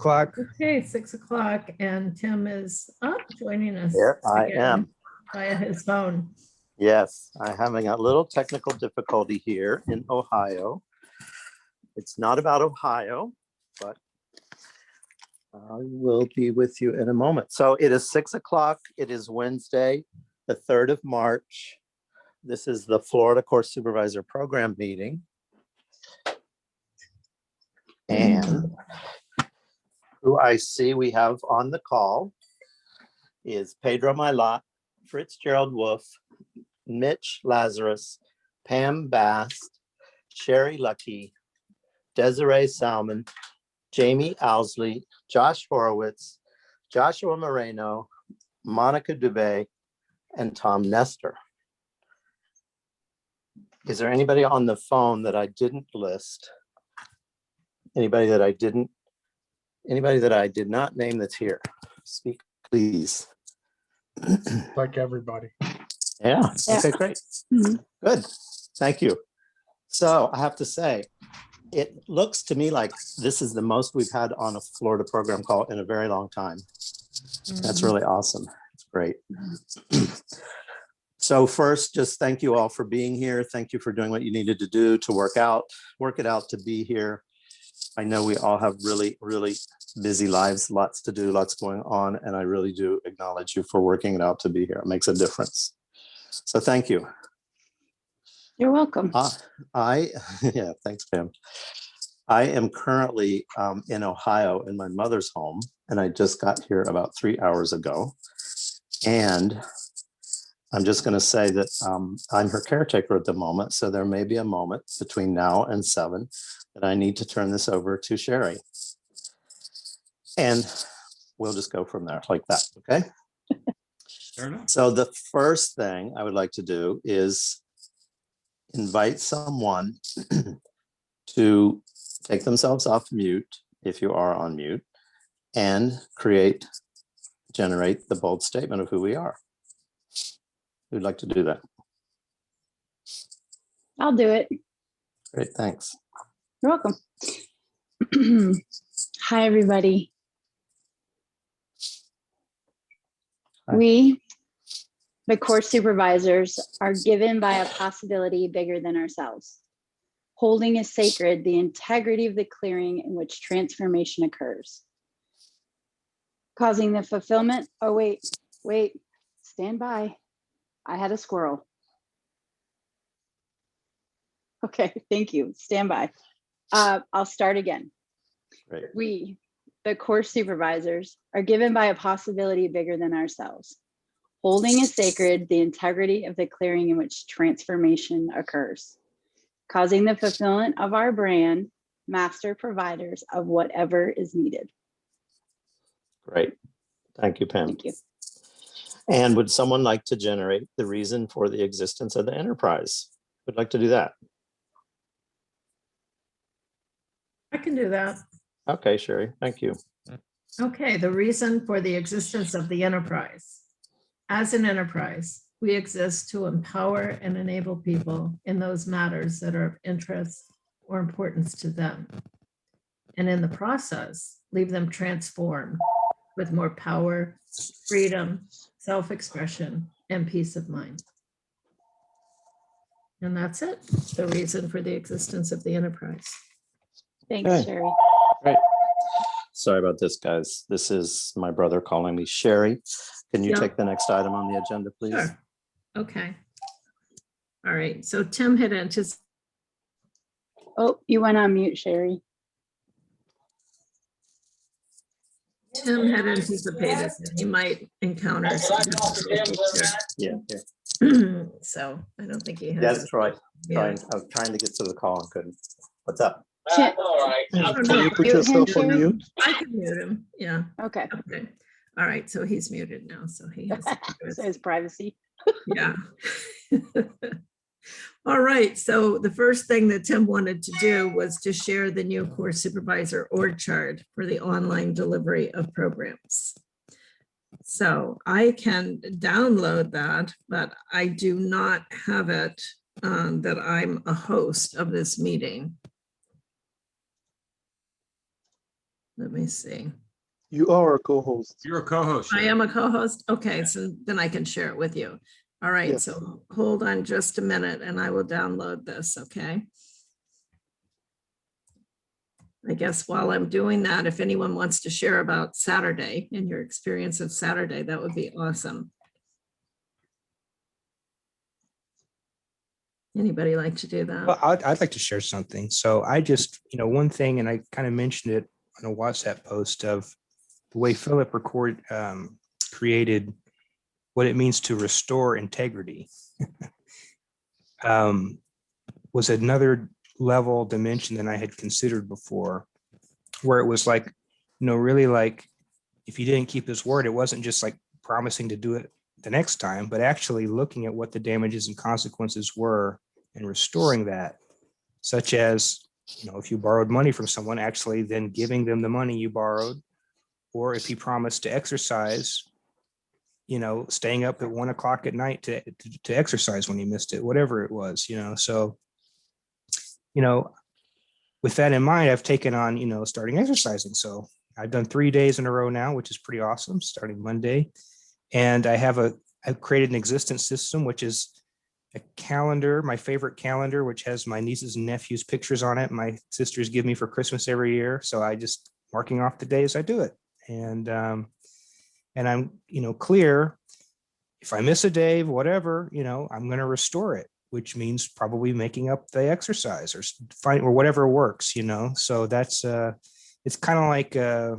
o'clock. Okay, 6 o'clock, and Tim is up joining us. Here I again am. Via his phone. Yes, I'm having a little technical difficulty here in Ohio. It's not about Ohio, but I will be with you in a moment. So it is 6 o'clock. It is Wednesday, the 3rd of March. This is the Florida Course Supervisor Program meeting. And who I see we have on the call is Pedro Maillat, Fitzgerald Wolf, Mitch Lazarus, Pam Bast, Sherry Lucky, Desiree Salmon, Jamie Owsley, Josh Horowitz, Joshua Moreno, Monica Dubé, and Tom Nestor. Is there anybody on the phone that I didn't list? Anybody that I did not name that's here? Speak, please. Like everybody. Yeah, okay, great. Good, thank you. So I have to say, it looks to me like this is the most we've had on a Florida program call in a very long time. That's really awesome. It's great. So first, just thank you all for being here. Thank you for doing what you needed to do to work it out to be here. I know we all have really, really busy lives, lots to do, lots going on, and I really do acknowledge you for working it out to be here. It makes a difference. So thank you. You're welcome. Yeah, thanks, Pam. I am currently in Ohio in my mother's home, and I just got here about 3 hours ago. And I'm just going to say that I'm her caretaker at the moment, so there may be a moment between now and 7 that I need to turn this over to Sherry. And we'll just go from there like that, okay? So the first thing I would like to do is invite someone to take themselves off mute, if you are on mute, and generate the bold statement of who we are. Who'd like to do that? I'll do it. Great, thanks. You're welcome. Hi, everybody. Hi. We, the course supervisors, are given by a possibility bigger than ourselves. Holding as sacred the integrity of the clearing in which transformation occurs. Causing the fulfillment, oh wait, stand by. I had a squirrel. Okay, thank you, stand by. I'll start again. Great. We, the course supervisors, are given by a possibility bigger than ourselves. Holding as sacred the integrity of the clearing in which transformation occurs. Causing the fulfillment of our brand, master providers of whatever is needed. Great. Thank you, Pam. Thank you. And would someone like to generate the reason for the existence of the enterprise? Would like to do that? I can do that. Okay, Sherry, thank you. Okay, the reason for the existence of the enterprise. As an enterprise, we exist to empower and enable people in those matters that are of interest or importance to them. And in the process, leave them transformed with more power, freedom, self-expression, and peace of mind. And that's it, the reason for the existence of the enterprise. Thanks, Okay. Sherry. Great. Sorry about this, guys. This is my brother calling me. Sherry, can you Yeah. take the next item on the agenda, please? Sure. Okay. All right, so Tim had anticipated. Oh, you went on mute, Sherry. Tim had anticipated that he might encounter some difficulties Yeah. here. So I don't think he has. Yes, Troy. Yeah. I was trying to get to the call and couldn't. What's up? Can you put yourself on mute? I can mute him, yeah. Okay, Okay. All right, so he's muted now, so he has. says privacy. Yeah. All right, so the first thing that Tim wanted to do was to share the new course supervisor org chart for the online delivery of programs. So I can download that, but I do not have it that I'm a host of this meeting. Let me see. You are a co-host. You're a co-host. I Sherry. am a co-host. Okay, so then I can share it with you. All right, Yes. so hold on just a minute and I will download this, okay? I guess while I'm doing that, if anyone wants to share about Saturday and your experience of Saturday, that would be awesome. Anybody like to do Well, that? I'd like to share something. So I just, one thing, and I kind of mentioned it on a WhatsApp post of the way Philip created what it means to restore integrity was another level dimension than I had considered before, where it was like, really like if he didn't keep his word, it wasn't just like promising to do it the next time, but actually looking at what the damages and consequences were and restoring that, such as, if you borrowed money from someone, actually then giving them the money you borrowed, or if he promised to exercise, staying up at 1 o'clock at night to exercise when he missed it, whatever it was, so, with that in mind, I've taken on, starting exercising. So I've done 3 days in a row now, which is pretty awesome, starting Monday. And I've created an existence system, which is a calendar, my favorite calendar, which has my nieces and nephews' pictures on it. My sisters give me for Christmas every year. So I just marking off the days I do it. And I'm, clear, if I miss a day, whatever, I'm going to restore it, which means probably making up the exercise or find or whatever works, so that's it's kind of like a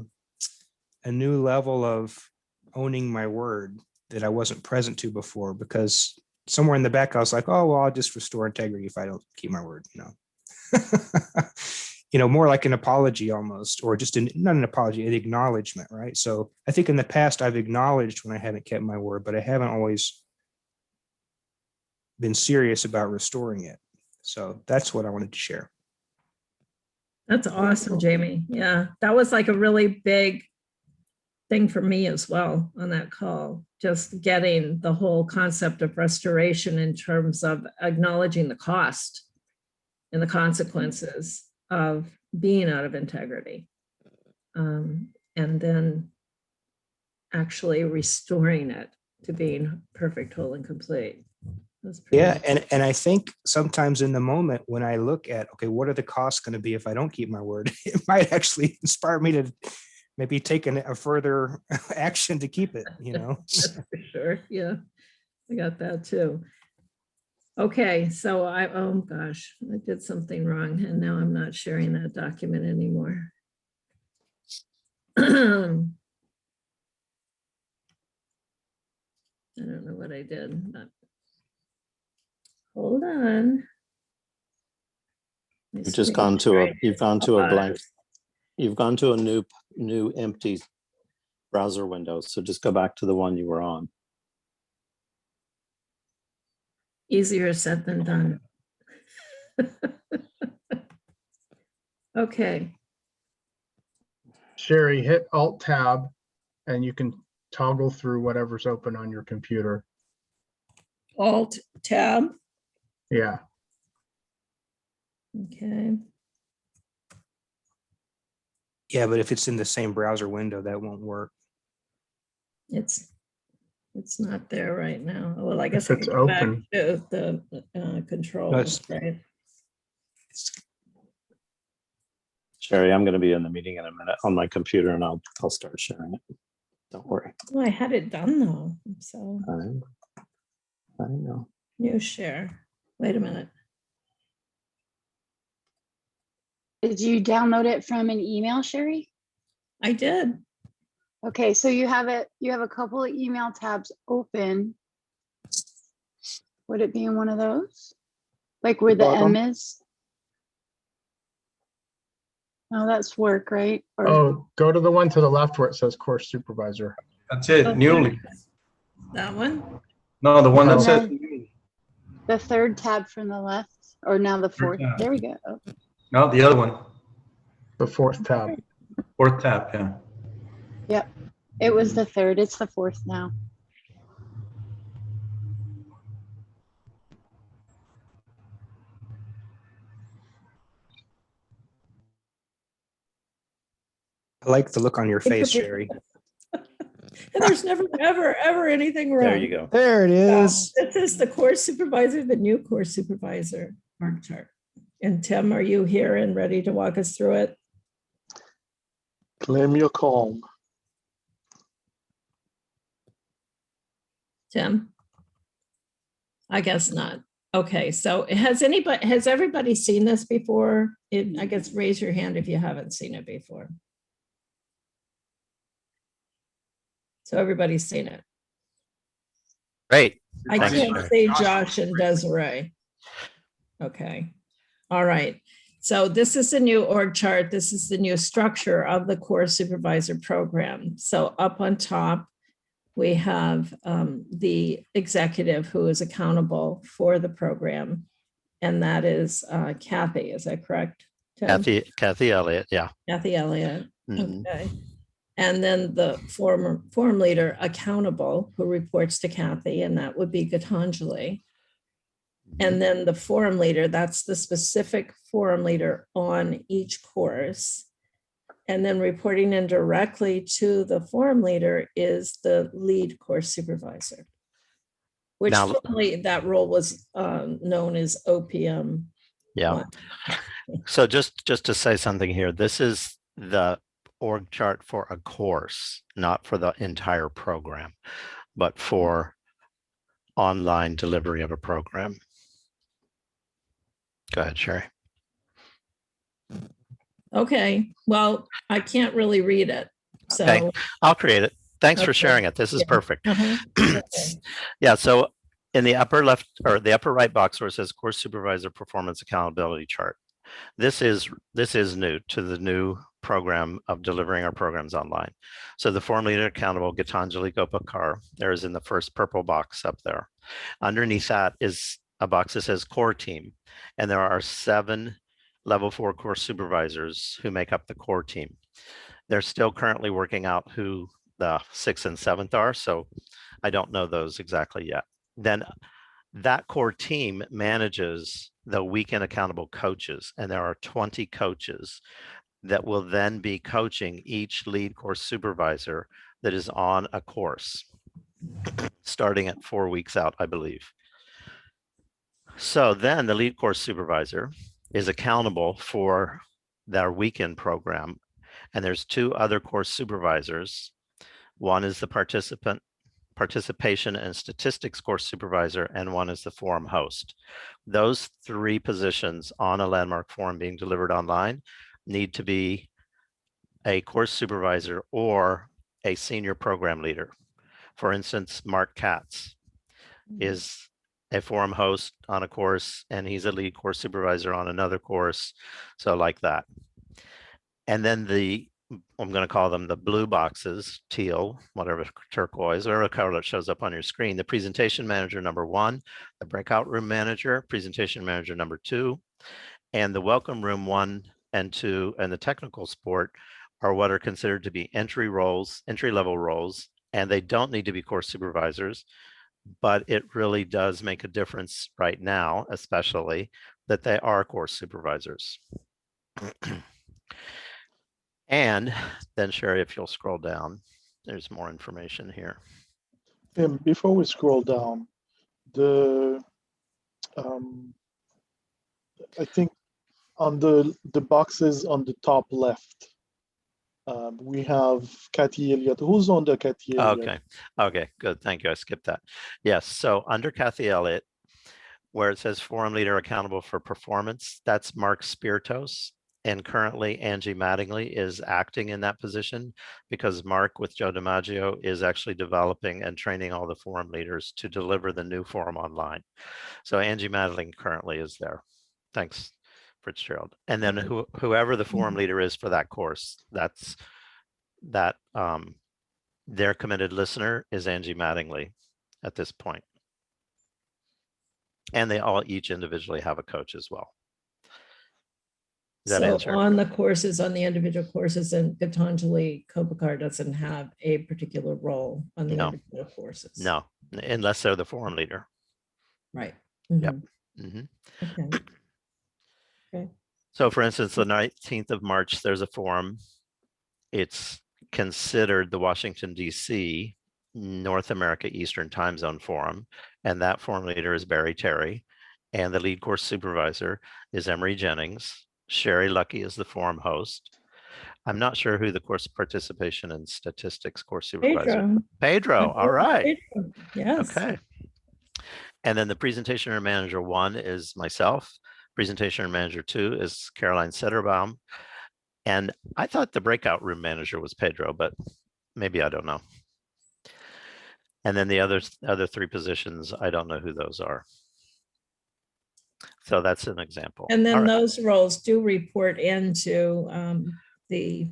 new level of owning my word that I wasn't present to before, because somewhere in the back I was like, oh well, I'll just restore integrity if I don't keep my word, more like an apology almost, or just not an apology, an acknowledgement, right? So I think in the past I've acknowledged when I haven't kept my word, but I haven't always been serious about restoring it. So that's what I wanted to share. That's awesome, Jamie. Yeah, that was like a really big thing for me as well on that call, just getting the whole concept of restoration in terms of acknowledging the cost and the consequences of being out of integrity. And then actually restoring it to being perfect, whole, and complete. Yeah, and I think sometimes in the moment when I look at, okay, what are the costs going to be if I don't keep my word, it might actually inspire me to maybe take a further action to keep it, That's for sure. Yeah, I got that too. Okay, so oh gosh, I did something wrong and now I'm not sharing that document anymore. I don't know what I did, but hold on. My You've just screen gone to a, tried you've gone to a to blank, you've gone to a new empty browser window. So just go back to the one you were on. Easier said than done. Okay, Sherry, hit Alt Tab and you can toggle through whatever's open on your computer. Alt Tab. Yeah. Okay, Yeah, but if it's in the same browser window, that won't work. it's not there right now. Well, I guess I it's can go back open. to the controls, it's- right? Sherry, I'm going to be in the meeting in a minute on my computer and I'll start sharing it. Don't worry. Oh, I had it done though, so I know. new share. Wait a minute. Did you download it from an email, Sherry? I did. Okay, so you have a couple of email tabs open. Would it be in one of those? Like where the M Bottom. is? Oh, that's work, right? Or Oh, go to the one to the left where it says course supervisor. That's it, newly. That one? No, the one that Oh. says, the third tab from the left, or now the fourth. tab. There we go. no, the other one, The fourth tab. fourth tab, yeah. Yep, it was the third. It's the fourth now. I like the look on your It could face, be- Sherry. And there's never, ever anything wrong. There you go. There it is. This is the course supervisor, the new course supervisor org chart. And Tim, are you here and ready to walk us through it? Claim your calm. Tim? I guess not. Okay, so has everybody seen this before? I guess raise your hand if you haven't seen it before. So everybody's seen it. Great. I Thanks, can't Sherry. see Josh and Desiree. Okay, all right. So this is the new org chart. This is the new structure of the course supervisor program. So up on top, we have the executive who is accountable for the program. And that is Kathy, is that correct? Tim? Kathy Elliott. Yeah. Kathy Elliott. Mhm. Okay. And then the forum leader accountable who reports to Kathy, and that would be Gitanjali. And then the forum leader, that's the specific forum leader on each course. And then reporting in directly to the forum leader is the lead course supervisor. Which Now- formerly that role was known as OPM. Yeah. So just to say something here, this is the org chart for a course, not for the entire program, but for online delivery of a program. Go ahead, Sherry. Okay, well, I can't really read it, so. Okay. I'll create it. Thanks for Okay. sharing it. This is Yeah. perfect. Uh-huh. Okay. Yeah, so in the upper left or the upper right box where it says course supervisor performance accountability chart, this is new to the new program of delivering our programs online. So the forum leader accountable, Gitanjali Gopakar, there is in the first purple box up there. Underneath that is a box that says core team, and there are 7 level 4 course supervisors who make up the core team. They're still currently working out who the 6th and 7th are, so I don't know those exactly yet. Then that core team manages the weekend accountable coaches, and there are 20 coaches that will then be coaching each lead course supervisor that is on a course, starting at 4 weeks out, I believe. So then the lead course supervisor is accountable for their weekend program, and there's 2 other course supervisors. One is the participation and statistics course supervisor, and one is the forum host. Those 3 positions on a Landmark forum being delivered online need to be a course supervisor or a senior program leader. For instance, Mark Katz is a forum host on a course, and he's a lead course supervisor on another course. So like that. And then I'm going to call them the blue boxes, teal, whatever, turquoise, whatever color that shows up on your screen. The presentation manager number 1, the breakout room manager, presentation manager number 2, and the welcome room 1 and 2, and the technical support are what are considered to be entry-level roles, and they don't need to be course supervisors, but it really does make a difference right now, especially that they are course supervisors. And then Sherry, if you'll scroll down, there's more information here. Tim, before we scroll down, I think on the boxes on the top left, we have Kathy Elliott. Who's on the Kathy Elliott? Okay, good. Thank you. I skipped that. Yes, so under Kathy Elliott, where it says forum leader accountable for performance, that's Mark Spiritos. And currently Angie Mattingly is acting in that position because Mark with Joe DiMaggio is actually developing and training all the forum leaders to deliver the new forum online. So Angie Mattingly currently is there. Thanks, Fitzgerald. And then whoever the forum leader is for that course, their committed listener is Angie Mattingly at this point. And they all each individually have a coach as well. Does that So answer? on the courses, on the individual courses, and Gitanjali Gopakar doesn't have a particular role on the No. individual courses. No, unless they're the forum leader. Right. Yep. Mhm. Mhm. Okay. So for instance, the 19th of March, there's a forum it's considered the Washington, D.C. North America Eastern Time Zone Forum, and that forum leader is Barry Terry, and the lead course supervisor is Emery Jennings. Sherry Lucky is the forum host. I'm not sure who the course participation and statistics course supervisor. Pedro. Pedro, all right. Pedro. Yes. Okay. And then the presentation area manager 1 is myself. Presentation area manager 2 is Caroline Setterbaum. And I thought the breakout room manager was Pedro, but maybe I don't know. And then the other 3 positions, I don't know who those are. So that's an example. And then All right. those roles do report into the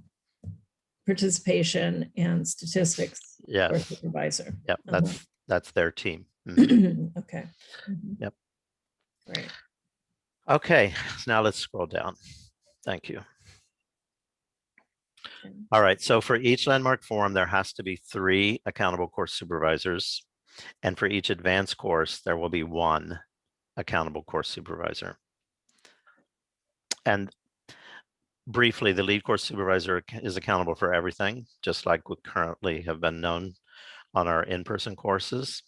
participation and statistics or Yes. supervisor. Yep. Uh-huh. That's their team. Mhm. Okay. Mhm. Yep. Right. Okay. So now let's scroll down. Thank you. Okay. All right. So for each landmark forum, there has to be 3 accountable course supervisors. And for each advanced course, there will be 1 accountable course supervisor. And briefly, the lead course supervisor is accountable for everything, just like we currently have been known on our in-person courses.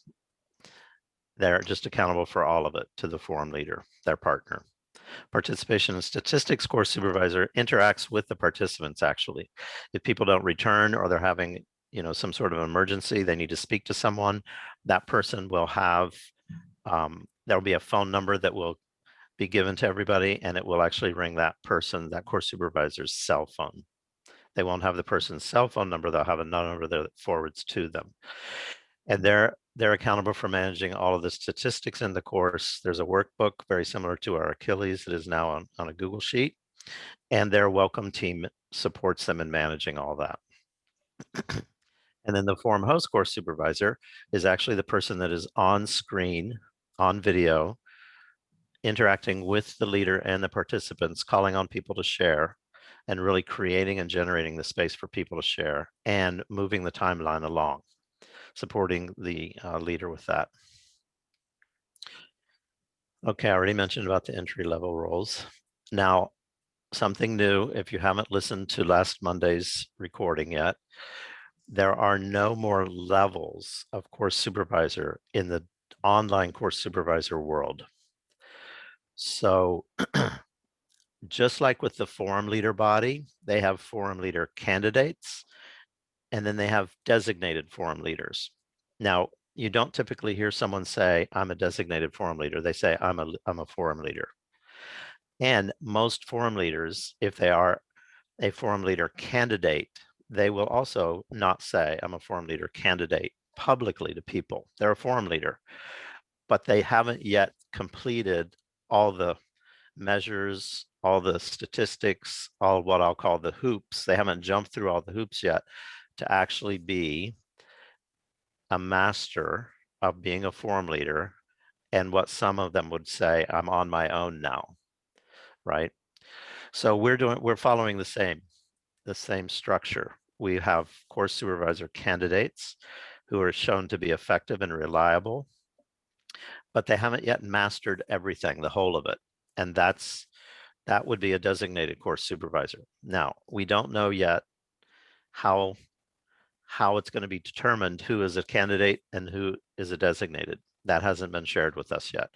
They're just accountable for all of it to the forum leader, their partner. Participation and statistics course supervisor interacts with the participants actually. If people don't return or they're having, some sort of emergency, they need to speak to someone, that person will have, there'll be a phone number that will be given to everybody, and it will actually ring that person, that course supervisor's cell phone. They won't have the person's cell phone number, they'll have a number that forwards to them. And they're accountable for managing all of the statistics in the course. There's a workbook very similar to our Achilles that is now on a Google Sheet, and their welcome team supports them in managing all that. And then the forum host course supervisor is actually the person that is on screen, on video, interacting with the leader and the participants, calling on people to share, and really creating and generating the space for people to share and moving the timeline along, supporting the leader with that. Okay, I already mentioned about the entry-level roles. Now, something new, if you haven't listened to last Monday's recording yet, there are no more levels of course supervisor in the online course supervisor world. So just like with the forum leader body, they have forum leader candidates, and then they have designated forum leaders. Now, you don't typically hear someone say, I'm a designated forum leader. They say, I'm a forum leader. And most forum leaders, if they are a forum leader candidate, they will also not say, I'm a forum leader candidate publicly to people. They're a forum leader, but they haven't yet completed all the measures, all the statistics, all what I'll call the hoops. They haven't jumped through all the hoops yet to actually be a master of being a forum leader, and what some of them would say, I'm on my own now, right? So we're following the same structure. We have course supervisor candidates who are shown to be effective and reliable, but they haven't yet mastered everything, the whole of it. And that would be a designated course supervisor. Now, we don't know yet how it's going to be determined who is a candidate and who is a designated. That hasn't been shared with us yet,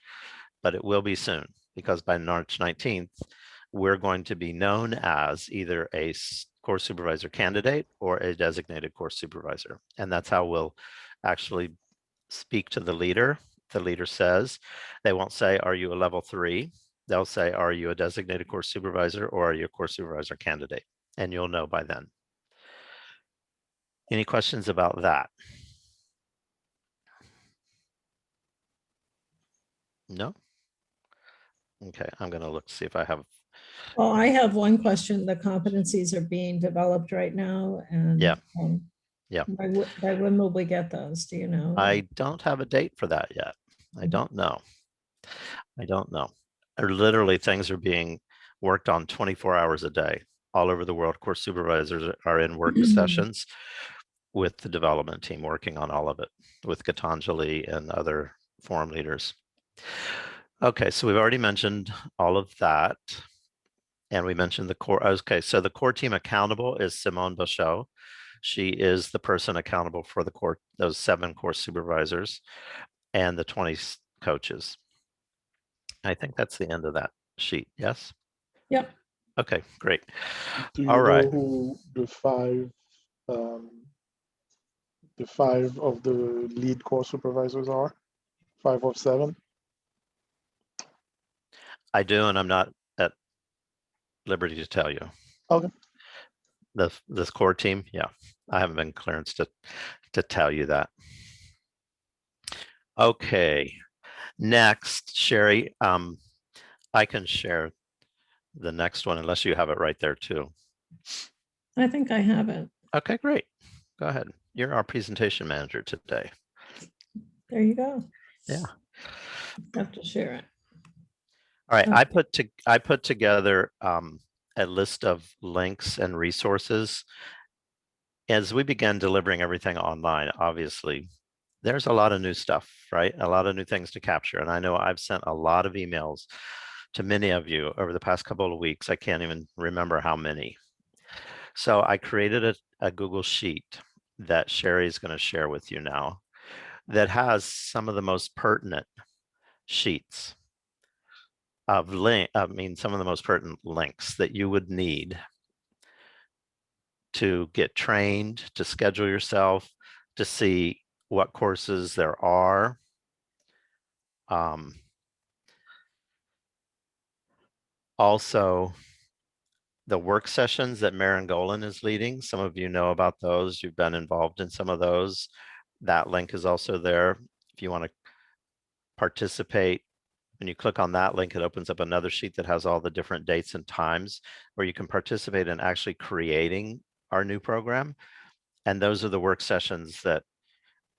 but it will be soon, because by March 19th, we're going to be known as either a course supervisor candidate or a designated course supervisor. And that's how we'll actually speak to the leader. The leader says, they won't say, are you a level 3? They'll say, are you a designated course supervisor or are you a course supervisor candidate? And you'll know by then. Any questions about that? No? Okay, I'm going to look to see if I have. Well, I have one question. The competencies are being developed right now, and Yeah. Yeah. By when will we get those? Do you know? I don't have a date for that yet. I don't know. Literally, things are being worked on 24 hours a day all over the world. Course supervisors are in work sessions with the development team working on all of it with Gitanjali and other forum leaders. Okay, so we've already mentioned all of that. And we mentioned the core. Okay, so the core team accountable is Simone Bachot. She is the person accountable for the core, those 7 course supervisors and the 20 coaches. I think that's the end of that sheet. Yes? Yep. Okay, great. Do you All know right. who the 5 of the lead course supervisors are? 5 of 7? I do, and I'm not at liberty to tell you. Okay. This core team, yeah, I haven't been clearance to tell you that. Okay, next, Sherry, I can share the next one unless you have it right there too. I think I have it. Okay, great. Go ahead. You're our presentation manager today. There you go. Yeah. Have to share it. All right, Okay. I put together a list of links and resources. As we began delivering everything online, obviously, there's a lot of new stuff, right? A lot of new things to capture. And I know I've sent a lot of emails to many of you over the past couple of weeks. I can't even remember how many. So I created a Google Sheet that Sherry is going to share with you now that has some of the most pertinent sheets of some of the most pertinent links that you would need to get trained, to schedule yourself, to see what courses there are. Also, the work sessions that Maren Golan is leading. Some of you know about those. You've been involved in some of those. That link is also there. If you want to participate, when you click on that link, it opens up another sheet that has all the different dates and times where you can participate in actually creating our new program. And those are the work sessions that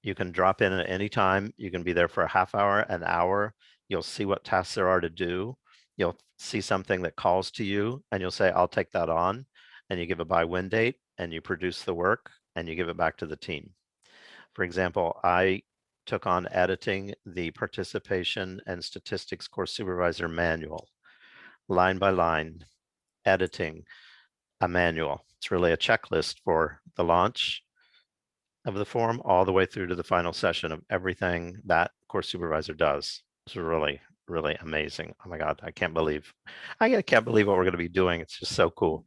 you can drop in at any time. You can be there for a half hour, an hour. You'll see what tasks there are to do. You'll see something that calls to you and you'll say, I'll take that on. And you give a by-when date and you produce the work and you give it back to the team. For example, I took on editing the participation and statistics course supervisor manual, line by line, editing a manual. It's really a checklist for the launch of the form all the way through to the final session of everything that course supervisor does. It's really, really amazing. Oh my God, I can't believe what we're going to be doing. It's just so cool.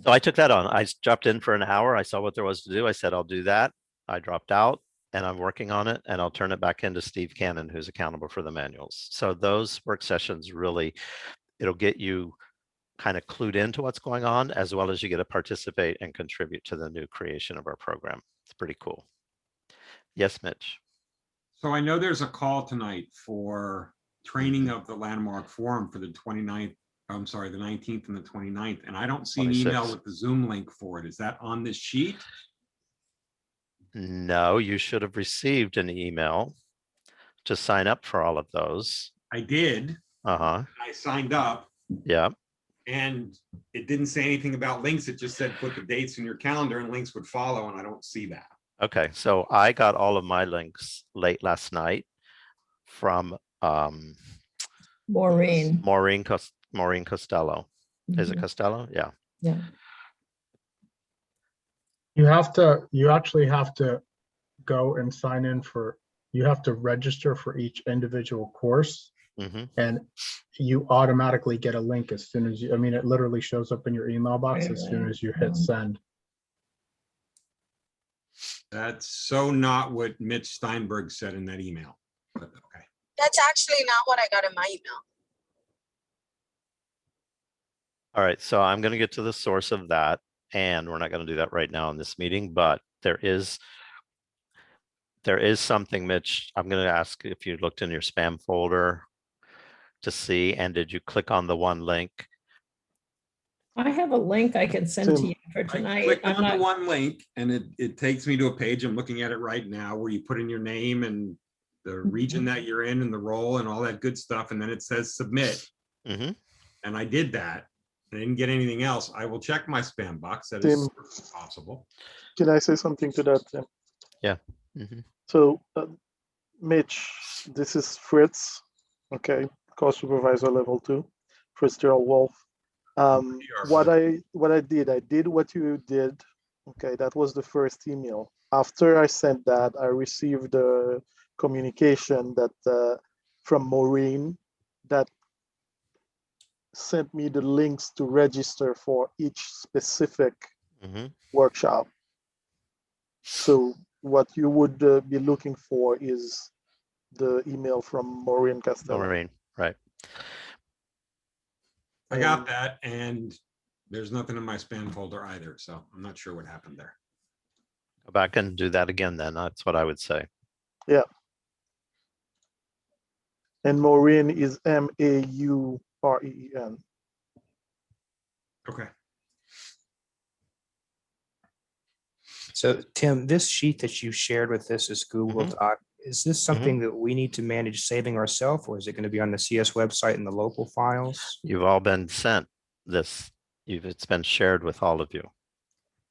So I took that on. I dropped in for an hour. I saw what there was to do. I said, I'll do that. I dropped out and I'm working on it, and I'll turn it back into Steve Cannon, who's accountable for the manuals. So those work sessions really, it'll get you kind of clued into what's going on, as well as you get to participate and contribute to the new creation of our program. It's pretty cool. Yes, Mitch. So I know there's a call tonight for training of the Landmark Forum for the 29th, I'm sorry, the 19th and the 29th, and I don't see an email 26th. with the Zoom link for it. Is that on this sheet? No, you should have received an email to sign up for all of those. I did. Uh-huh. I signed up Yeah. and it didn't say anything about links. It just said put the dates in your calendar and links would follow, and I don't see that. Okay, so I got all of my links late last night from Maureen. Maureen Costello. Is it Mhm. Costello? Yeah. Yeah. You actually have to go and sign in you have to register for each individual course, Mm-hmm. and you automatically get a link as soon as it literally shows up in your email box as soon as you hit send. That's so not what Mitch Steinberg said in that email. But okay. That's actually not what I got in my email. All right, so I'm going to get to the source of that, and we're not going to do that right now in this meeting, but there is something, Mitch. I'm going to ask if you looked in your spam folder to see, and did you click on the one link? I have a link I can send to Tim. you for I tonight. clicked I'm on the not, one link and it takes me to a page. I'm looking at it right now where you put in your name and the region that you're in and the role and all that good stuff. And then it says submit. Mm-hmm. And I did that. I didn't get anything else. I will check my spam box. That Tim. is possible. Can I say something to that, Tim? Yeah. Mm-hmm. So, Mitch, this is Fritz, okay, course supervisor level 2. Fitzgerald Wolf. What are. I did what you did. Okay, that was the first email. After I sent that, I received a communication that from Maureen that sent me the links to register for each specific Mhm. workshop. So what you would be looking for is the email from Maureen Costello. Maureen, right. I got that, and there's nothing in my spam folder either, so I'm not sure what happened there. Go back and do that again then. That's what I would say. And Maureen is Maureen. Okay. So Tim, this sheet that you shared with us is Google Mhm. Doc. Is this something that we need to manage saving ourselves, or is it going to be on the CS website in the local files? You've all been sent this. It's been shared with all of you.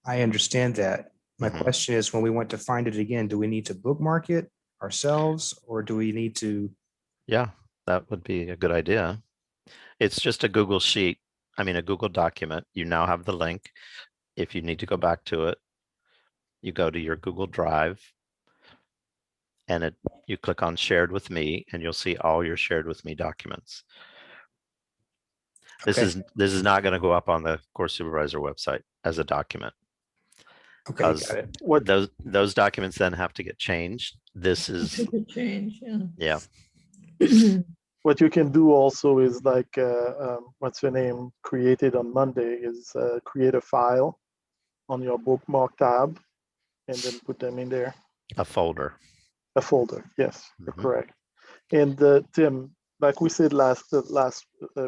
I understand that. My Mhm. question is, when we want to find it again, do we need to bookmark it ourselves, or do we need to? Yeah, that would be a good idea. It's just a Google sheet. I mean, a Google document. You now have the link. If you need to go back to it, you go to your Google Drive and you click on shared with me and you'll see all your shared with me documents. This Okay. is not going to go up on the course supervisor website as a document. Okay, because got it. What those documents then have to get changed. This is, It could change, yeah, what you can do also is like what's your name created on Monday is create a file on your bookmark tab and then put them in there. a folder. A folder, yes, you're Mhm. correct. And Tim, like we said last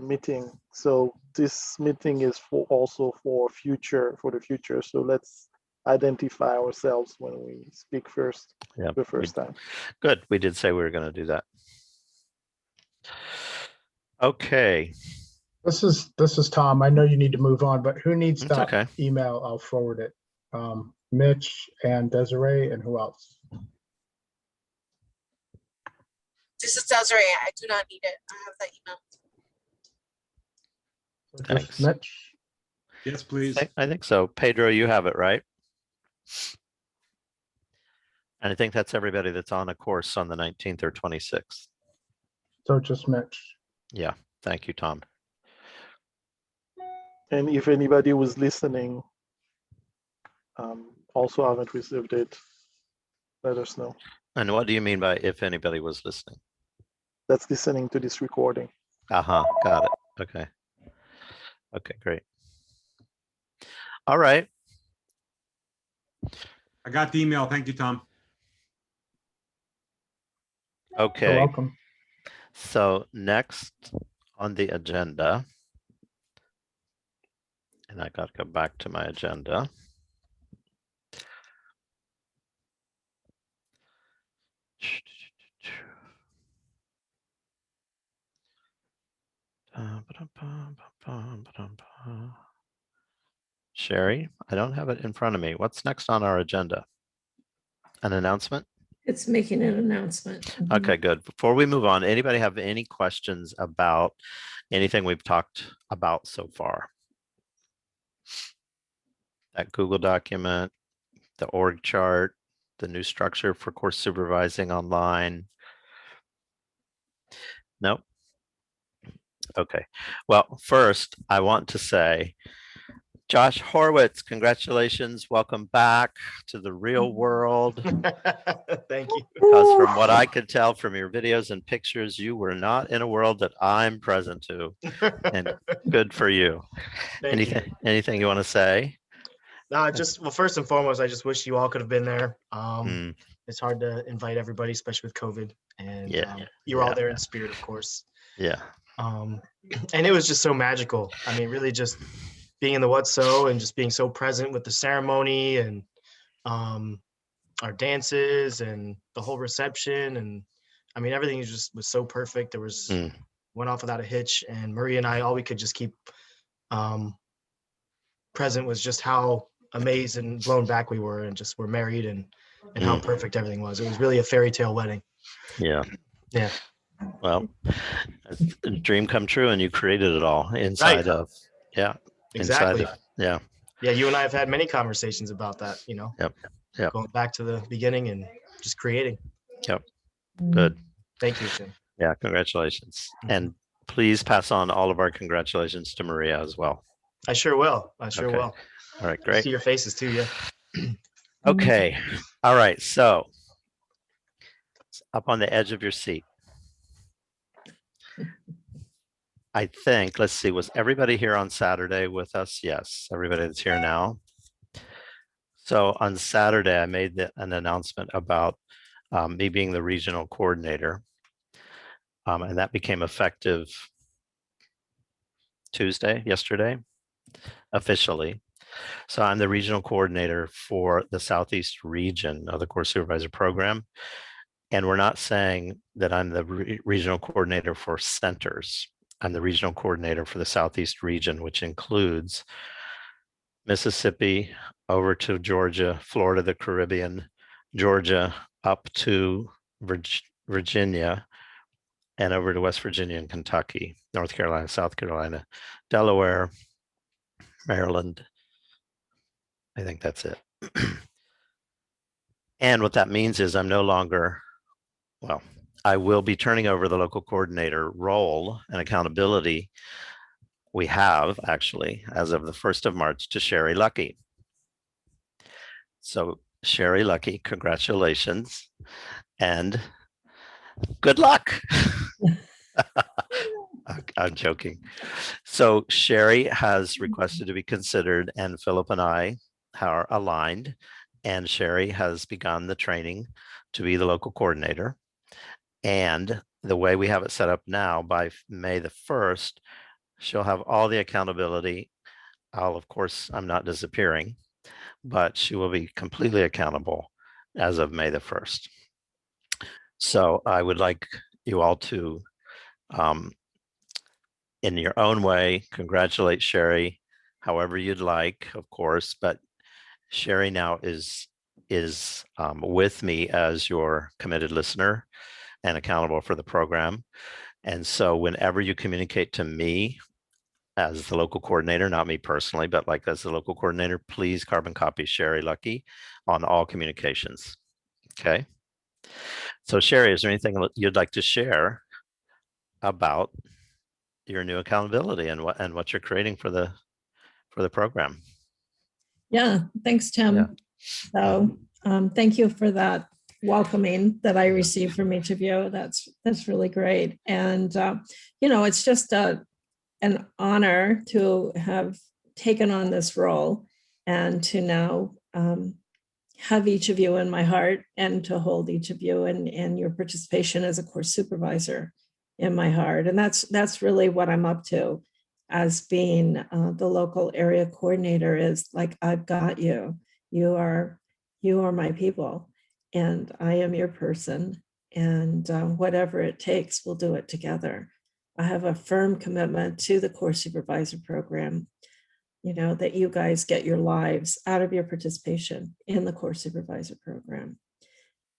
meeting, so this meeting is also for the future. So let's identify ourselves when we speak first, Yeah, the first time. good. We did say we were going to do that. Okay, This is Tom. I know you need to move on, but who needs it's that okay. email? I'll forward it. Mitch and Desiree, and who else? This is Desiree. I do not need it. I have that email. So just Thanks. Mitch. Yes, please. I think so. Pedro, you have it, right? And I think that's everybody that's on a course on the 19th or 26th. So just Mitch. Yeah, thank you, Tom. And if anybody was listening, also haven't received it, let us know. And what do you mean by if anybody was listening? That's listening to this recording. Uh-huh, got it. Okay. Okay, great. All right. I got the email. Thank you, Tom. You're Okay, welcome. so next on the agenda, and I got to go back to my agenda. Sherry, I don't have it in front of me. What's next on our agenda? An announcement? It's making an announcement. Okay, good. Before we move on, anybody have any questions about anything we've talked about so far? That Google document, the org chart, the new structure for course supervising online? Nope. Okay. Well, first, I want to say, Josh Horwitz, congratulations. Welcome back to the real world. Thank you. Because from what I could tell from your videos and pictures, you were not in a world that I'm present to. And good for you. Thank you. Anything you want to say? Well, first and foremost, I just wish you all could have been there. Mm, It's hard to invite everybody, especially with COVID. And Yeah, you were all yeah. there in spirit, of course. yeah. And it was just so magical. I mean, really just being in the What So and just being so present with the ceremony and our dances and the whole reception. And I mean, everything just was so perfect. There was Mm. went off without a hitch. And Marie and I, all we could just keep present was just how amazed and blown back we were and just were married and how perfect everything was. It was really a fairy tale wedding. Yeah. Yeah. Well, it's a dream come true, and you created it all inside Right. of, yeah, Exactly. inside of, yeah, Yeah, you and I have had many conversations about that, yep, yep, going back to the beginning and just creating. yep. Good. Thank you, Tim. Yeah, congratulations. Mhm. And please pass on all of our congratulations to Maria as well. I sure will. I sure Okay. will. All right, I great. see your faces too. Yeah. Okay. All right. So up on the edge of your seat. I think, let's see, was everybody here on Saturday with us? Yes, everybody that's here now. So on Saturday, I made an announcement about me being the regional coordinator. And that became effective yesterday, officially. So I'm the regional coordinator for the Southeast region of the Core Supervisor Program. And we're not saying that I'm the regional coordinator for centers. I'm the regional coordinator for the Southeast region, which includes Mississippi, over to Georgia, Florida, the Caribbean, Georgia, up to Virginia, and over to West Virginia and Kentucky, North Carolina, South Carolina, Delaware, Maryland. I think that's it. And what that means is I'm no longer, well, I will be turning over the local coordinator role and accountability we have actually as of the 1st of March to Sherry Lucky. So Sherry Lucky, congratulations and good luck. I'm joking. So Sherry has requested to be considered, and Philip and I are aligned, and Sherry has begun the training to be the local coordinator. And the way we have it set up now, by May the 1st, she'll have all the accountability. Of course, I'm not disappearing, but she will be completely accountable as of May the 1st. So I would like you all to, in your own way, congratulate Sherry, however you'd like, of course, but Sherry now is with me as your committed listener and accountable for the program. And so whenever you communicate to me as the local coordinator, not me personally, but like as the local coordinator, please carbon copy Sherry Lucky on all communications. Okay. So Sherry, is there anything you'd like to share about your new accountability and what you're creating for the program? Yeah, thanks, Tim. Yeah. So thank you for that welcoming that I received from each of you. That's really great. And, it's just an honor to have taken on this role and to now have each of you in my heart and to hold each of you and your participation as a course supervisor in my heart. And that's really what I'm up to as being the local area coordinator, is like, I've got you. You are my people and I am your person. And whatever it takes, we'll do it together. I have a firm commitment to the Core Supervisor Program, that you guys get your lives out of your participation in the Core Supervisor Program.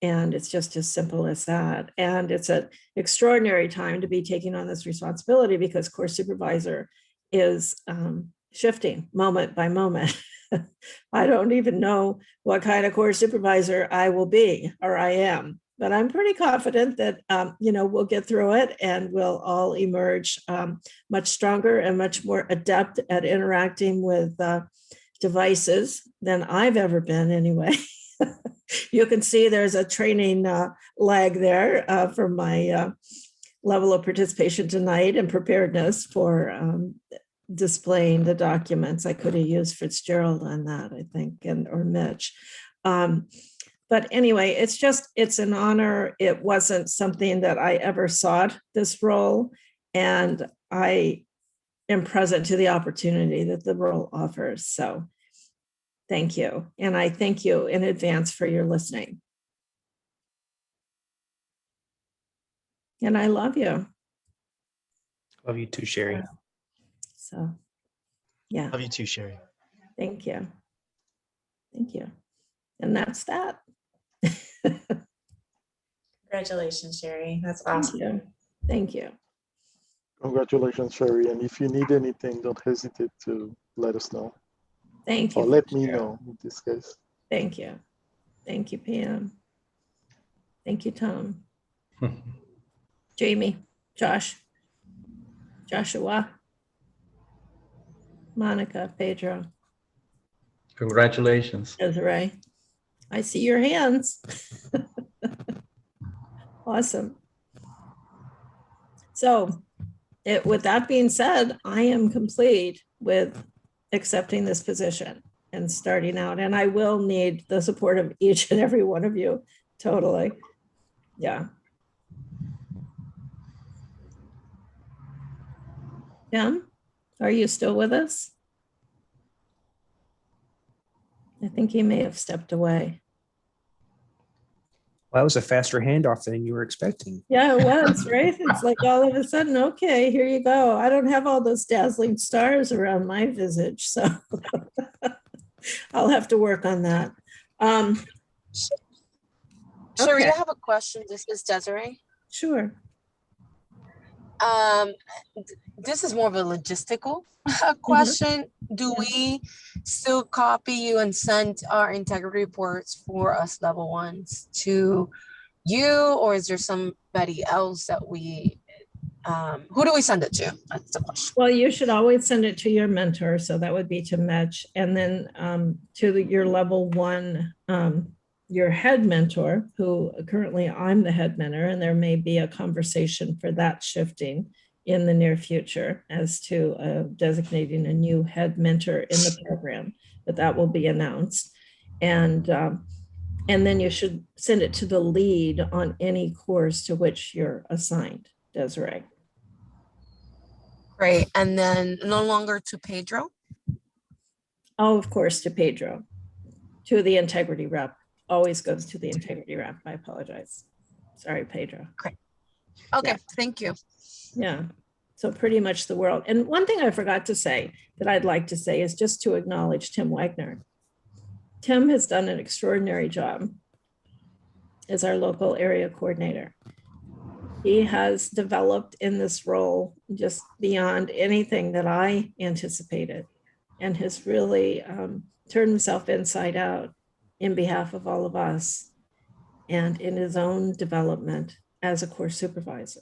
And it's just as simple as that. And it's an extraordinary time to be taking on this responsibility because Core Supervisor is shifting moment by moment. I don't even know what kind of Core Supervisor I will be or I am, but I'm pretty confident that, we'll get through it and we'll all emerge much stronger and much more adept at interacting with devices than I've ever been anyway. You can see there's a training lag there for my level of participation tonight and preparedness for displaying the documents. I could have used Fitzgerald on that, I think, or Mitch. But anyway, it's an honor. It wasn't something that I ever sought, this role, and I am present to the opportunity that the role offers. So thank you. And I thank you in advance for your listening. And I love you. Love you too, Sherry. So, yeah. Love you too, Sherry. Thank you. Thank you. And that's that. Congratulations, Sherry. That's Thank awesome. you. Thank you. Congratulations, Sherry. And if you need anything, don't hesitate to let us know. Thank you. Or for let me sharing. know in this case. Thank you. Thank you, Pam. Thank you, Tom. Jamie, Josh, Joshua, Monica, Pedro, Congratulations. Desiree. I see your hands. Awesome. So with that being said, I am complete with accepting this position and starting out, and I will need the support of each and every one of you. Totally. Yeah. Tim, are you still with us? I think he may have stepped away. Well, that was a faster handoff than you were expecting. Yeah, it was, right? It's like all of a sudden, okay, here you go. I don't have all those dazzling stars around my visage, so I'll have to work on that. Sherry, Okay. I have a question. This is Desiree. Sure. This is more of a logistical question. Do we still copy you and send our integrity reports for us level ones to you, or is there somebody else that we, who do we send it to? That's the question. Well, you should always send it to your mentor. So that would be to Mitch, and then your level one, your head mentor, who currently I'm the head mentor, and there may be a conversation for that shifting in the near future as to designating a new head mentor in the program, but that will be announced. And then you should send it to the lead on any course to which you're assigned, Desiree. Great. And then no longer to Pedro? Oh, of course, to Pedro, to the integrity rep. Always goes to the integrity rep. I apologize. Sorry, Pedro. Okay, Yeah. thank you. Yeah. So pretty much the world. And one thing I forgot to say that I'd like to say is just to acknowledge Tim Wagner. Tim has done an extraordinary job as our local area coordinator. He has developed in this role just beyond anything that I anticipated, and has really turned himself inside out in behalf of all of us and in his own development as a course supervisor.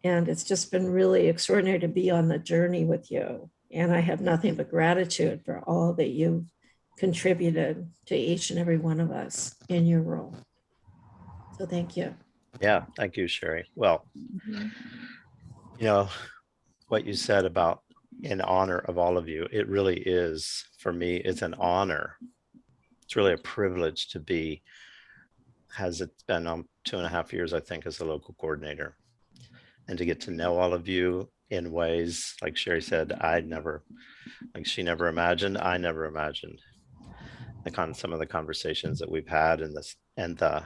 And it's just been really extraordinary to be on the journey with you. And I have nothing but gratitude for all that you've contributed to each and every one of us in your role. So thank you. Yeah, thank you, Sherry. Well, you know, what you said about in honor of all of you, it really is, for me, it's an honor. It's really a privilege to be, has it been 2.5 years, I think, as a local coordinator, and to get to know all of you in ways, like Sherry said, she never imagined, I never imagined. Some of the conversations that we've had and the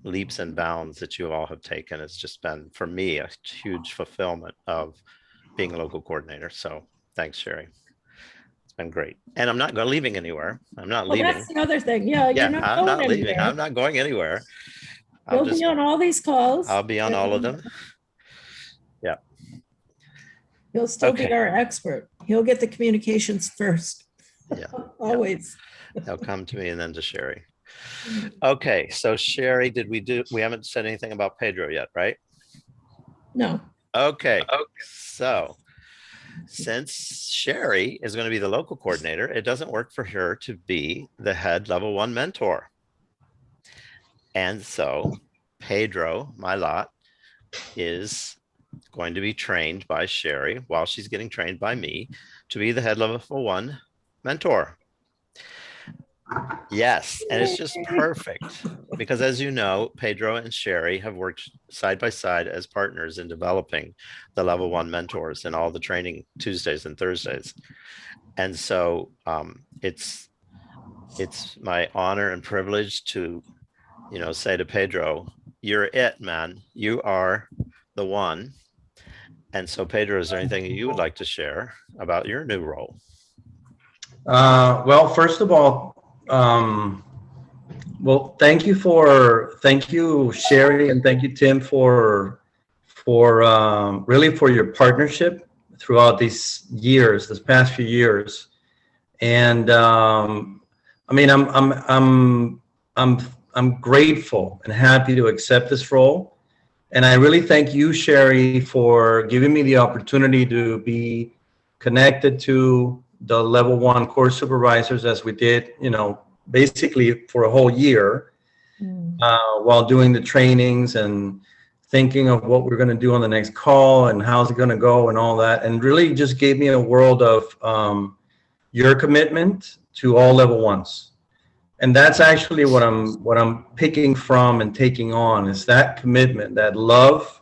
leaps and bounds that you all have taken, it's just been, for me, a huge fulfillment of being a local coordinator. So thanks, Sherry. It's been great. And I'm not leaving anywhere. I'm not leaving. That's the other thing. Yeah, Yeah, you're I'm not leaving. anywhere. I'm not going anywhere. You'll be on all these calls. I'll be on all of them. Yeah. He'll still be Okay. our expert. He'll get the communications first. Yeah. Always. They'll come to me and then to Sherry. Okay, so Sherry, we haven't said anything about Pedro yet, right? No. Okay. So since Sherry is going to be the local coordinator, it doesn't work for her to be the head level 1 mentor. And so Pedro, my lot, is going to be trained by Sherry while she's getting trained by me to be the head level 1 mentor. Yes, and it's just perfect because, as you know, Pedro and Sherry have worked side by side as partners in developing the level 1 mentors and all the training Tuesdays and Thursdays. And so it's my honor and privilege to, say to Pedro, you're it, man. You are the one. And so, Pedro, is there anything you would like to share about your new role? Well, first of all, thank you, Sherry, and thank you, Tim, for really for your partnership throughout these years, this past few years. And I mean, I'm grateful and happy to accept this role. And I really thank you, Sherry, for giving me the opportunity to be connected to the level 1 course supervisors, as we did, you know, basically for a whole year, while doing the trainings and thinking of what we're going to do on the next call and how's it going to go and all that, and really just gave me a world of your commitment to all level 1s. And that's actually what I'm picking from and taking on, is that commitment, that love,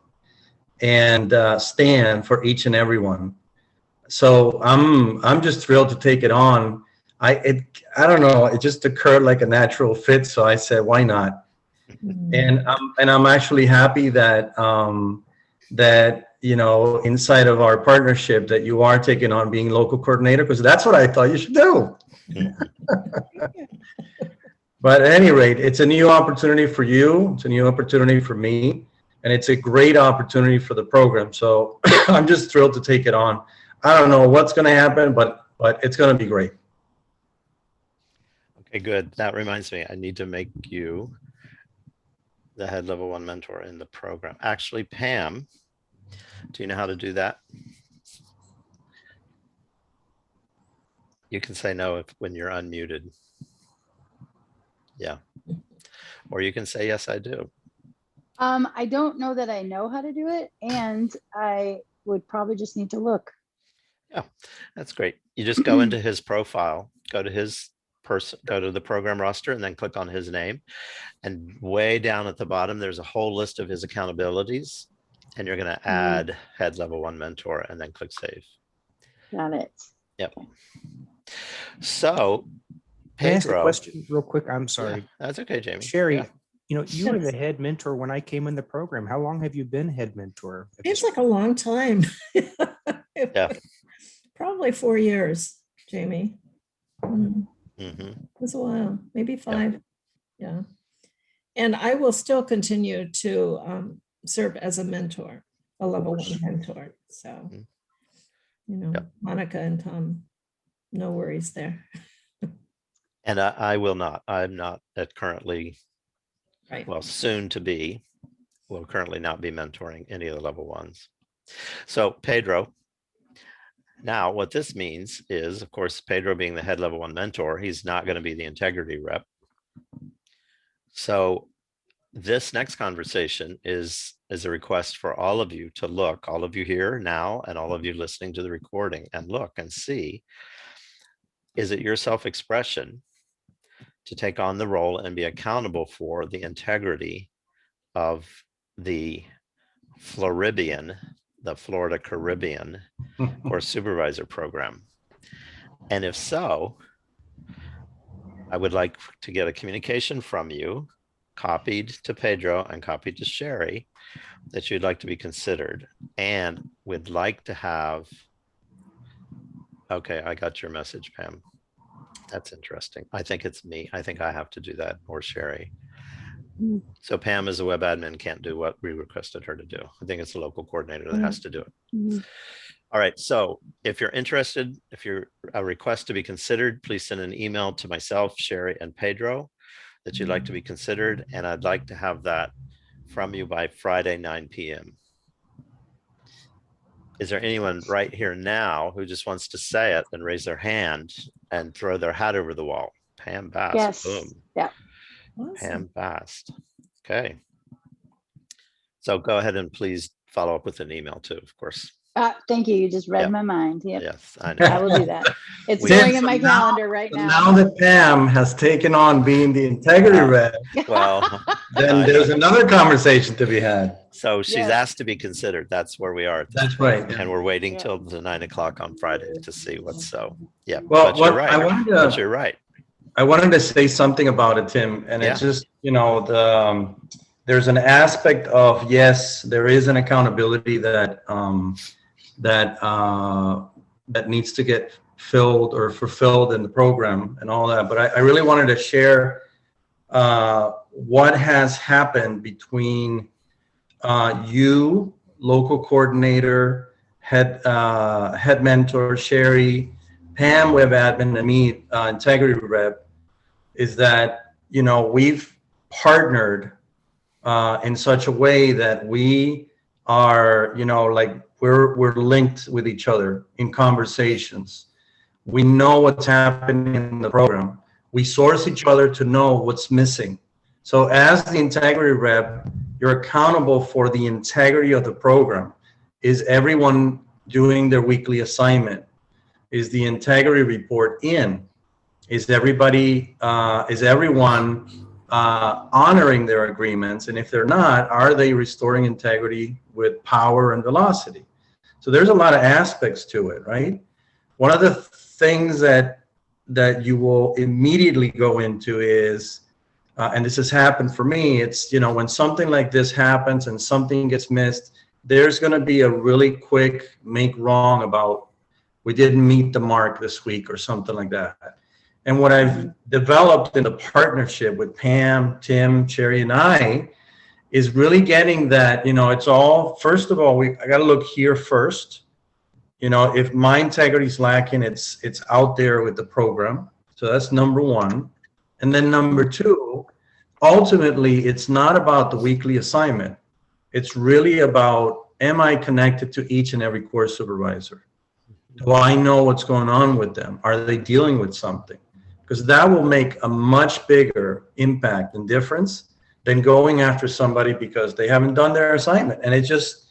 and stand for each and every one. So I'm just thrilled to take it on. I don't know, it just occurred like a natural fit, so I said, why not? And I'm actually happy that that, you know, inside of our partnership, that you are taking on being local coordinator, because that's what I thought you should do. But at any rate, it's a new opportunity for you. It's a new opportunity for me. And it's a great opportunity for the program. So I'm just thrilled to take it on. I don't know what's going to happen, but it's going to be great. Okay, good. That reminds me, I need to make you the head level 1 mentor in the program. Actually, Pam, do you know how to do that? You can say no when you're unmuted. Yeah. Or you can say, yes, I do. I don't know that I know how to do it, and I would probably just need to look. Yeah, that's great. You just go into his profile, go to his person, go to the program roster, and then click on his name. And way down at the bottom, there's a whole list of his accountabilities. And you're going to add head level 1 mentor and then click save. Got it. Yep. So, Can I ask a Pedro, question real quick? I'm sorry. yeah, that's okay, Jamie. Sherry, Yeah. you know, you were the head mentor when I came in the program. How long have you been head mentor? Seems like a long time. Yeah. Probably 4 years, Jamie. Mhm. It's a while, maybe 5. Yeah. And I will still continue to serve as a mentor, a level 1 mentor. So, you know, Monica and Tom, no worries there. And I will not. I'm not at currently, Right. well, soon to be, will currently not be mentoring any of the level 1s. So Pedro, now what this means is, of course, Pedro being the head level 1 mentor, he's not going to be the integrity rep. So this next conversation is a request for all of you to look, all of you here now and all of you listening to the recording, and look and see, is it your self-expression to take on the role and be accountable for the integrity of the Floridian, the Florida Caribbean Course Supervisor Program? And if so, I would like to get a communication from you, copied to Pedro and copied to Sherry, that you'd like to be considered, and would like to have, okay, I got your message, Pam. That's interesting. I think it's me. I think I have to do that, or Sherry. So Pam, as a web admin, can't do what we requested her to do. I think it's the local coordinator that has to do it. All right. So if you're interested, if you're a request to be considered, please send an email to myself, Sherry, and Pedro that you'd like to be considered. And I'd like to have that from you by Friday, 9 p.m. Is there anyone right here now who just wants to say it and raise their hand and throw their hat over the wall? Pam Bast. Yes. Boom. Yeah. Pam Bast. Okay. So go ahead and please follow up with an email too, of course. Thank you. You just read Yep. my mind. Yep. Yes, I know. I will do that. It's We- going in my So now- calendar right So now. now that Pam has taken on being the integrity rep, Well, then there's another conversation to be had. so she's Yes. asked to be considered. That's where we are. At this That's point. right. And we're waiting Yeah. till the 9 o'clock on Friday to see what's so. Yeah. Well, but you're what right. I wanted But to, you're right. I wanted to say something about it, Tim, and Yeah. it's just, you know, there's an aspect of, yes, there is an accountability that that needs to get filled or fulfilled in the program and all that. But I really wanted to share what has happened between you, local coordinator, head mentor, Sherry, Pam, web admin, and me, integrity rep, is that, we've partnered in such a way that we are, like we're linked with each other in conversations. We know what's happening in the program. We source each other to know what's missing. So as the integrity rep, you're accountable for the integrity of the program. Is everyone doing their weekly assignment? Is the integrity report in? Is everybody, is everyone honoring their agreements? And if they're not, are they restoring integrity with power and velocity? So there's a lot of aspects to it, right? One of the things that you will immediately go into is, and this has happened for me, it's, when something like this happens and something gets missed, there's going to be a really quick make wrong about, we didn't meet the mark this week or something like that. And what I've developed in the partnership with Pam, Tim, Cherry, and I is really getting that, it's all, first of all, I got to look here first. If my integrity is lacking, it's out there with the program. So that's number one. And then number two, ultimately, it's not about the weekly assignment. It's really about, am I connected to each and every course supervisor? Do I know what's going on with them? Are they dealing with something? Because that will make a much bigger impact and difference than going after somebody because they haven't done their assignment. And it just,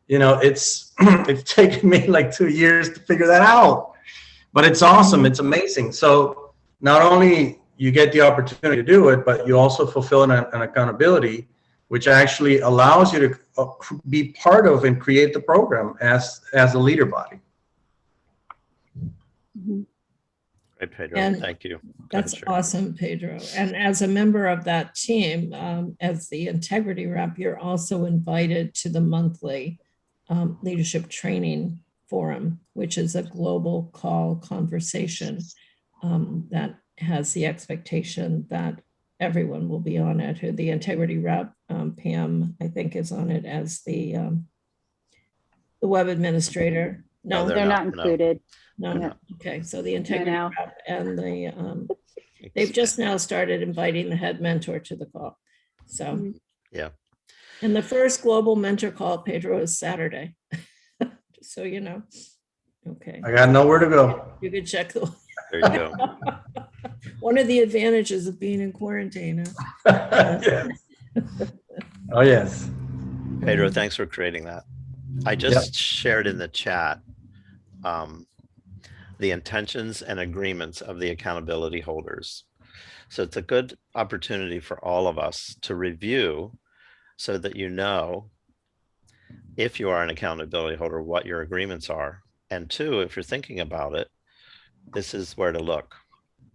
it's it's taken me like 2 years to figure that out. But it's awesome. It's amazing. So not only you get the opportunity to do it, but you also fulfill an accountability, which actually allows you to be part of and create the program as a leader body. Great, Pedro. And Thank you. That's awesome, Pedro. And as a member of that team, as the integrity rep, you're also invited to the monthly leadership training forum, which is a global call conversation that has the expectation that everyone will be on it. Who the integrity rep, Pam, I think, is on it as the web administrator. No, They're not included. No. No. Okay, so the integrity now. rep and they've just now started inviting the head mentor to the call. So yeah. And the first global mentor call, Pedro, is Saturday. Just so you know. Okay. I got nowhere to go. You could check the. There you go. One of the advantages of being in quarantine. Huh? Yes. Oh, yes. Pedro, thanks for creating that. I just shared in the chat the intentions and agreements of the accountability holders. So it's a good opportunity for all of us to review so that you know, if you are an accountability holder, what your agreements are. And two, if you're thinking about it, this is where to look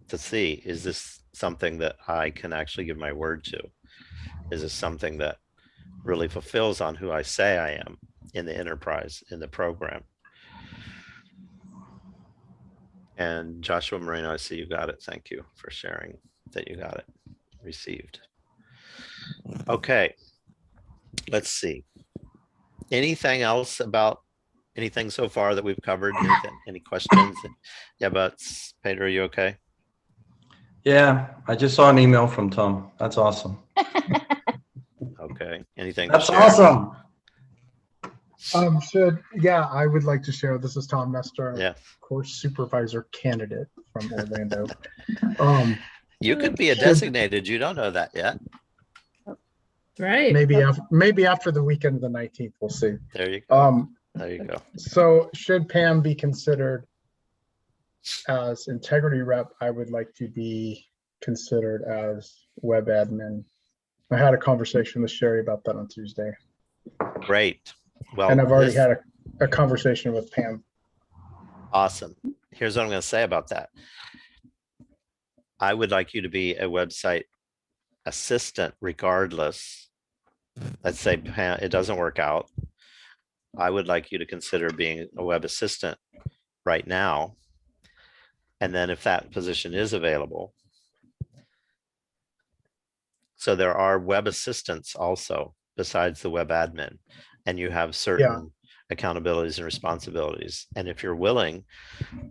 to see, is this something that I can actually give my word to? Is this something that really fulfills on who I say I am in the enterprise, in the program? And Joshua Moreno, I see you got it. Thank you for sharing that you got it received. Okay, let's see. Anything else about anything so far that we've covered? Any questions? Yeah, but Pedro, are you okay? Yeah, I just saw an email from Tom. That's awesome. Okay, anything? That's to share? awesome. Sid, yeah, I would like to share. This is Tom Nestor, Yeah. course supervisor candidate from Orlando. You could be a designated. You don't know that yet. Right. Maybe after the weekend of the 19th, we'll see. There you go. There you go. So should Pam be considered as integrity rep, I would like to be considered as web admin. I had a conversation with Sherry about that on Tuesday. Great. Well, And I've already had a conversation with Pam. Awesome. Here's what I'm going to say about that. I would like you to be a website assistant regardless. Let's say it doesn't work out. I would like you to consider being a web assistant right now. And then if that position is available. So there are web assistants also besides the web admin. and you have certain accountabilities and responsibilities. And if you're willing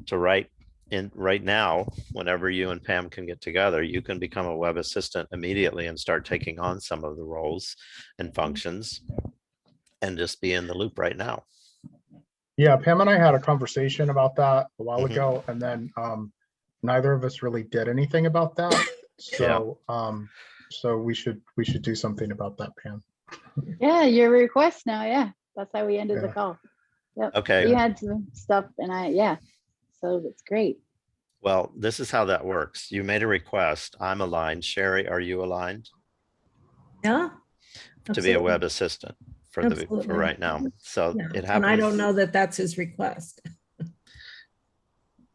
to write in right now, whenever you and Pam can get together, you can become a web assistant immediately and start taking on some of the roles and functions and just be in the loop right now. Yeah, Pam and I had a conversation about that a while Mhm. ago, and then neither of us really did anything about that. So so we should do something about that, Pam. Yeah, your request now. Yeah, that's how we ended the Yeah. call. Yep. Okay. You had some stuff, and yeah, so that's great. Well, this is how that works. You made a request. I'm aligned. Sherry, are you aligned Yeah. to be a web absolutely. assistant for Absolutely. right now? So Yeah, it and I don't happens. know that that's his request.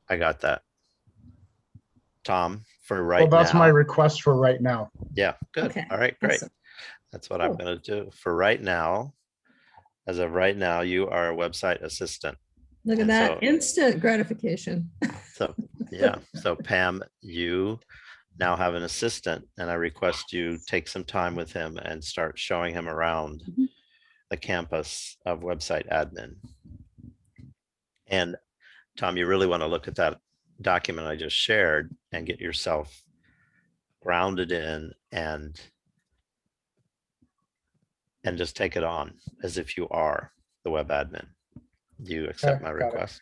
I got that. Tom, for right Well, that's my now. request for right now. Yeah, good. Okay, All right, great. awesome. That's what I'm Cool. going to do for right now. As of right now, you are a website assistant. Look at And that, so- instant gratification. So, yeah. So Pam, you now have an assistant, and I request you take some time with him and start showing him around Mhm. the campus of website admin. And Tom, you really want to look at that document I just shared and get yourself grounded in and just take it on as if you are the web admin. Do you accept my got it. request?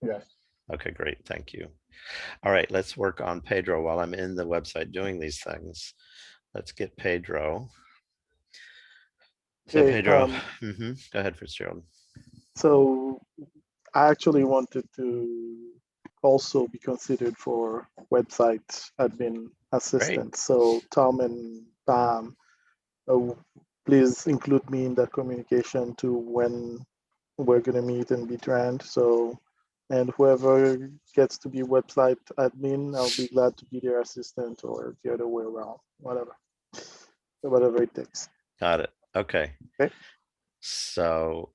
Yes. Okay, great. Thank you. All right, let's work on Pedro while I'm in the website doing these things. Let's get Pedro. So Okay, Pedro, go ahead, Fitzgerald. So I actually wanted to also be considered for website admin assistant. So Tom and Pam, please include me in that communication to when we're gonna meet and be trained. So, and whoever gets to be website admin, I'll be glad to be their assistant or the other way around, whatever it takes. Got it. Okay. Okay. So,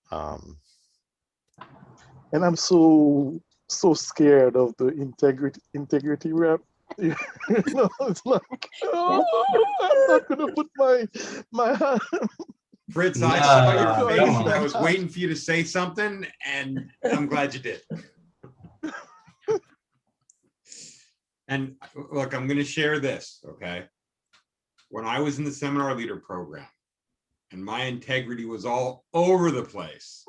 And I'm so scared of the integrity rep. You know, it's like, oh, I'm not gonna put my hand. Fritz, I saw your Nah, face. come on. I was waiting for you to say something, and I'm glad you did. And look, I'm going to share this, okay? When I was in the seminar leader program, and my integrity was all over the place,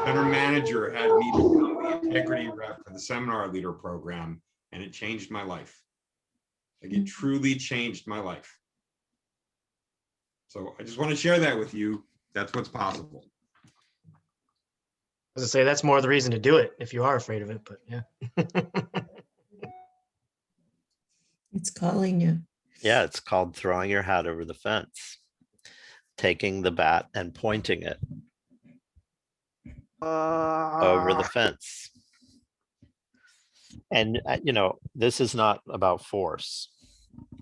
center manager had me become the integrity rep for the seminar leader program, and it changed my life. Like, it truly changed my life. So I just want to share that with you. That's what's possible. As I say, that's more the reason to do it if you are afraid of it, but yeah. It's calling you. yeah, it's called throwing your hat over the fence, taking the bat and pointing it over the fence. And, you know, this is not about force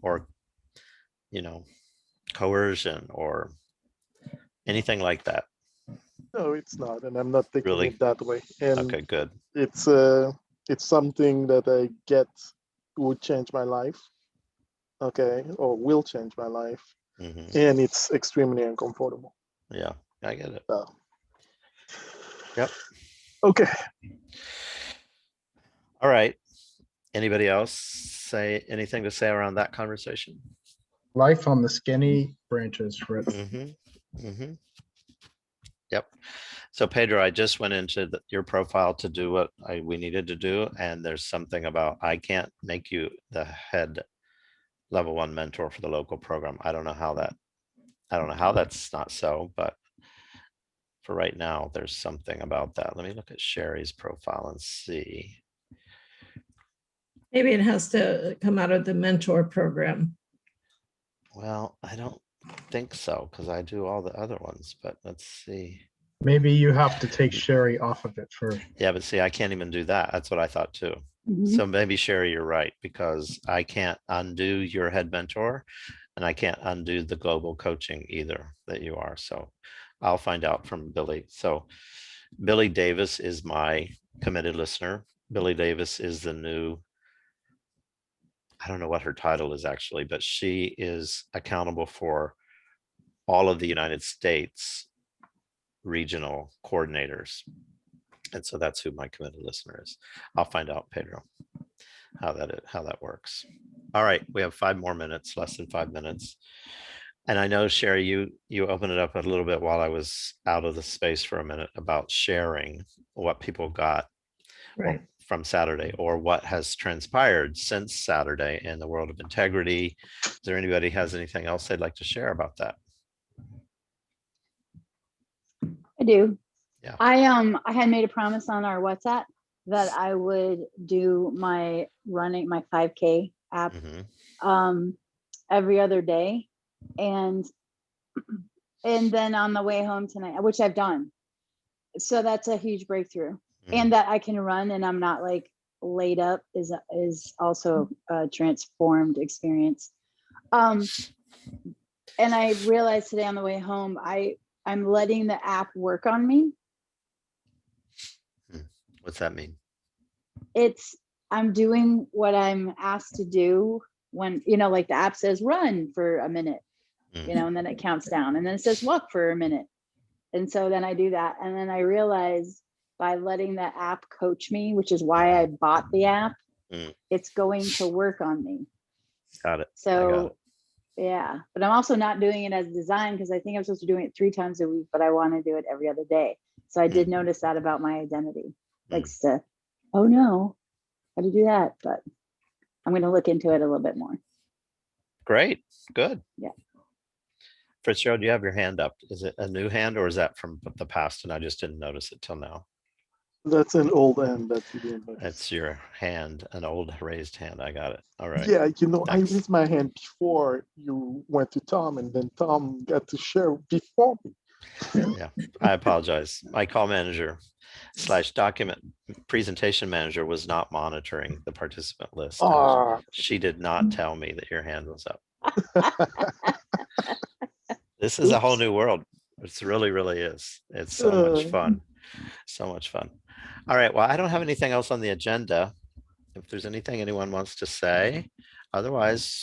or, you know, coercion or anything like that. No, it's not, and I'm not taking Really? it that way. And Okay, good. it's something that I get would change my life, okay, or will change my life, Mhm. and it's extremely uncomfortable. Yeah, I get it. So, Yep. okay. All right. Anybody else say anything to say around that conversation? Life on the skinny branches, Fritz. Yep. So Pedro, I just went into your profile to do what we needed to do. And there's something about, I can't make you the head level 1 mentor for the local program. I don't know how that's not so, but for right now, there's something about that. Let me look at Sherry's profile and see. Maybe it has to come out of the mentor program. Well, I don't think so, because I do all the other ones, but let's see. Maybe you have to take Sherry off of it first. Yeah, but see, I can't even do that. That's what I thought too. Mhm. So maybe Sherry, you're right, because I can't undo your head mentor and I can't undo the global coaching either that you are. So I'll find out from Billy. So Billy Davis is my committed listener. Billy Davis is the new, I don't know what her title is actually, but she is accountable for all of the United States regional coordinators. And so that's who my committed listener is. I'll find out, Pedro, how that works. All right, we have 5 more minutes, less than 5 minutes. And I know, Sherry, you opened it up a little bit while I was out of the space for a minute about sharing what people got Right. from Saturday, or what has transpired since Saturday in the world of integrity. Is there anybody has anything else they'd like to share about that? I do. Yeah. I had made a promise on our WhatsApp that I would do my 5K app Mhm. every other day. And then on the way home tonight, which I've done. So that's a huge breakthrough. Mhm. And that I can run and I'm not like laid up is also a transformed experience. And I realized today on the way home, I'm letting the app work on me. What's that mean? I'm doing what I'm asked to do when, like the app says run for a minute, and then it counts down, and then it says walk for a minute. And so then I do that. And then I realize by letting the app coach me, which is why I bought the app, it's going to work on me. Got it. So yeah, but I'm also not doing it as designed because I think I'm supposed to be doing it 3 times a week, but I want to do it every other day. So I did notice that about my identity. Likes to, oh no, how do you do that? But I'm going to look into it a little bit more. Great. Good. Yeah. Fitzgerald, you have your hand up. Is it a new hand or is that from the past and I just didn't notice it till now? That's an old end that you didn't notice. It's your hand, an old raised hand. I got it. All right. Yeah, I Next. raised my hand before you went to Tom, and then Tom got to share before me. Yeah, I apologize. My call manager / document presentation manager was not monitoring the participant list. and Ah, She did not tell me that your hand was up. This is a whole new world. It's really, really is. It's so much fun. So much fun. All right. Well, I don't have anything else on the agenda. If there's anything anyone wants to say, otherwise